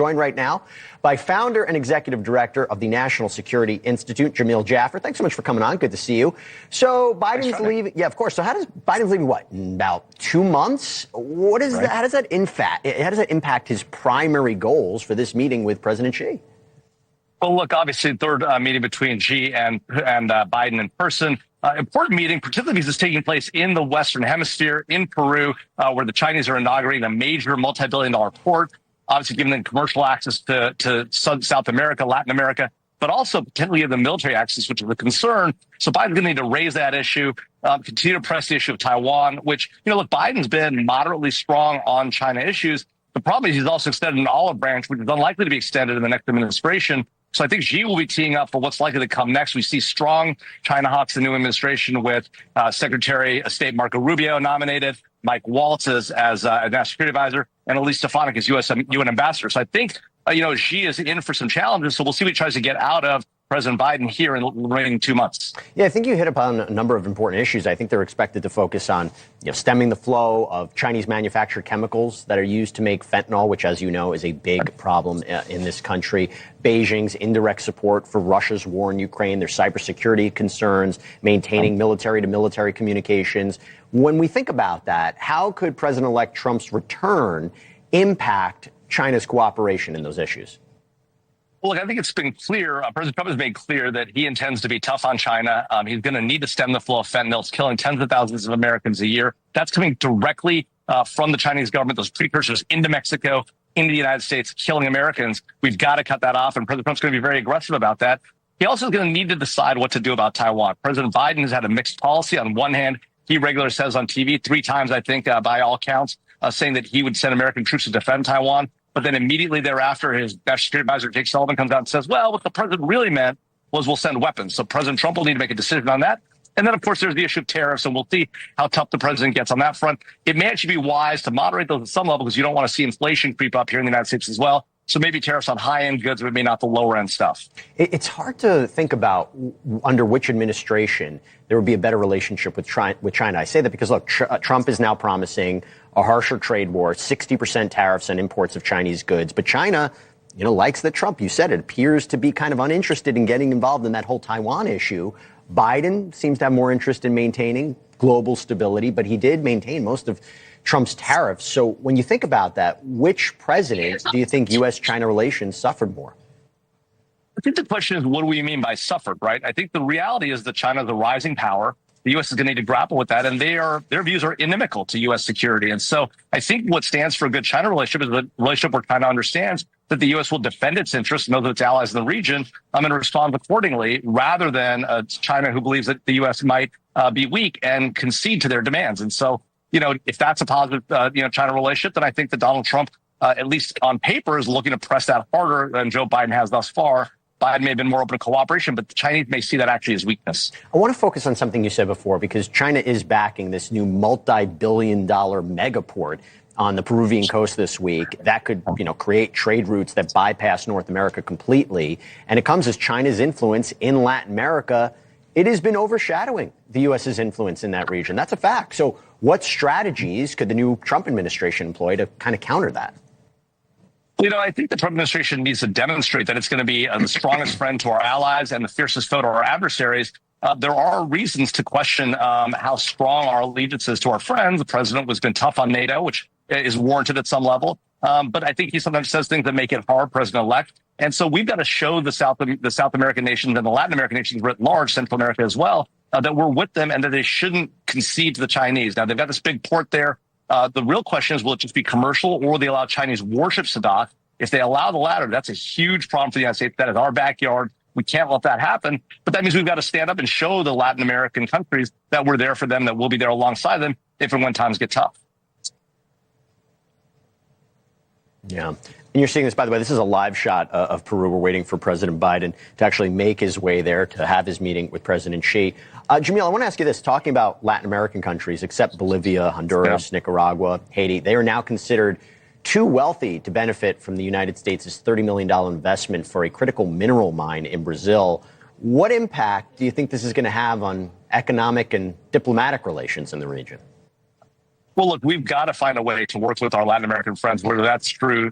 Joined right now by founder and executive director of the National Security Institute, Jamil Jaffer. Thanks so much for coming on. Good to see you. So Biden's leaving. Yeah, of course. So how does Biden's leaving? What, in about 2 months? What is that? How does that impact his primary goals for this meeting with President Xi? Well, look, obviously, the third meeting between Xi and Biden in person. Important meeting, particularly because it's taking place in the Western Hemisphere, in Peru, where the Chinese are inaugurating a major multi-billion-dollar port, obviously giving them commercial access to South America, Latin America, but also potentially the military access, which is a concern. So Biden's going to need to raise that issue, continue to press the issue of Taiwan, which, look, Biden's been moderately strong on China issues. The problem is he's also extended an olive branch, which is unlikely to be extended in the next administration. So I think Xi will be teeing up for what's likely to come next. We see strong China hawks in the new administration with Secretary of State Marco Rubio nominated, Mike Waltz as a national security advisor, and Elise Stefanik as UN ambassador. So I think, Xi is in for some challenges. So we'll see what he tries to get out of President Biden here in the remaining 2 months. Yeah, I think you hit upon a number of important issues. I think they're expected to focus on stemming the flow of Chinese manufactured chemicals that are used to make fentanyl, which, as you know, is a big problem in this country. Beijing's indirect support for Russia's war in Ukraine, their cybersecurity concerns, maintaining military-to-military communications. When we think about that, how could President-elect Trump's return impact China's cooperation in those issues? Well, look, I think it's been clear. President Trump has made clear that he intends to be tough on China. He's going to need to stem the flow of fentanyl. It's killing tens of thousands of Americans a year. That's coming directly from the Chinese government, those precursors into Mexico, into the United States, killing Americans. We've got to cut that off, and President Trump's going to be very aggressive about that. He also is going to need to decide what to do about Taiwan. President Biden has had a mixed policy. On one hand, he regularly says on TV 3 times, I think, by all counts, saying that he would send American troops to defend Taiwan. But then immediately thereafter, his national security advisor, Jake Sullivan, comes out and says, well, what the president really meant was we'll send weapons. So President Trump will need to make a decision on that. And then, of course, there's the issue of tariffs, and we'll see how tough the president gets on that front. It may actually be wise to moderate those at some level because you don't want to see inflation creep up here in the United States as well. So maybe tariffs on high-end goods, but maybe not the lower-end stuff. It's hard to think about under which administration there would be a better relationship with China. I say that because, look, Trump is now promising a harsher trade war, 60% tariffs on imports of Chinese goods. But China, likes that Trump, you said it, appears to be kind of uninterested in getting involved in that whole Taiwan issue. Biden seems to have more interest in maintaining global stability, but he did maintain most of Trump's tariffs. So when you think about that, which president do you think U.S.-China relations suffered more? I think the question is, what do we mean by suffered, right? I think the reality is that China is a rising power. The U.S. is going to need to grapple with that, and their views are inimical to U.S. security. And so I think what stands for a good China relationship is a relationship where China understands that the U.S. will defend its interests, know that its allies in the region, and respond accordingly, rather than China who believes that the U.S. might be weak and concede to their demands. And so, if that's a positive, China relationship, then I think that Donald Trump, at least on paper, is looking to press that harder than Joe Biden has thus far. Biden may have been more open to cooperation, but the Chinese may see that actually as weakness. I want to focus on something you said before, because China is backing this new multi-billion-dollar megaport on the Peruvian coast this week. That could, create trade routes that bypass North America completely. And it comes as China's influence in Latin America, it has been overshadowing the U.S.'s influence in that region. That's a fact. So what strategies could the new Trump administration employ to kind of counter that? I think the Trump administration needs to demonstrate that it's going to be the strongest friend to our allies and the fiercest foe to our adversaries. There are reasons to question how strong our allegiance is to our friends. The president has been tough on NATO, which is warranted at some level. But I think he sometimes says things that make it hard, President-elect. And so we've got to show the South American nations and the Latin American nations writ large, Central America as well, that we're with them and that they shouldn't concede to the Chinese. Now, they've got this big port there. The real question is, will it just be commercial, or will they allow Chinese warships to dock? If they allow the latter, that's a huge problem for the United States. That is our backyard. We can't let that happen. But that means we've got to stand up and show the Latin American countries that we're there for them, that we'll be there alongside them if and when times get tough. Yeah. And you're seeing this, by the way, this is a live shot of Peru. We're waiting for President Biden to actually make his way there to have his meeting with President Xi. Jamil, I want to ask you this. Talking about Latin American countries, except Bolivia, Honduras, Nicaragua, Haiti, they are now considered too wealthy to benefit from the United States' $30 million investment for a critical mineral mine in Brazil. What impact do you think this is going to have on economic and diplomatic relations in the region? Well, look, we've got to find a way to work with our Latin American friends, whether that's through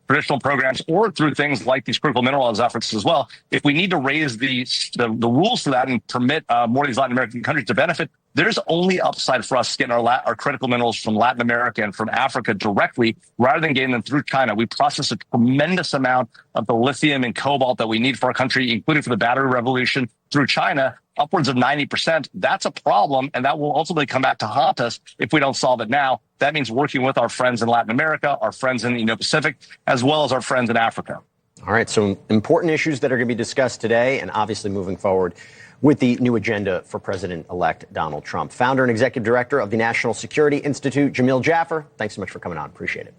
traditional programs or through things like these critical minerals efforts as well. If we need to raise the rules for that and permit more of these Latin American countries to benefit, there's only upside for us getting our critical minerals from Latin America and from Africa directly rather than getting them through China. We process a tremendous amount of the lithium and cobalt that we need for our country, including for the battery revolution, through China, upwards of 90%. That's a problem, and that will ultimately come back to haunt us if we don't solve it now. That means working with our friends in Latin America, our friends in the Indo-Pacific, as well as our friends in Africa. All right, so important issues that are going to be discussed today and obviously moving forward with the new agenda for President-elect Donald Trump. Founder and executive director of the National Security Institute, Jamil Jaffer, thanks so much for coming on. Appreciate it.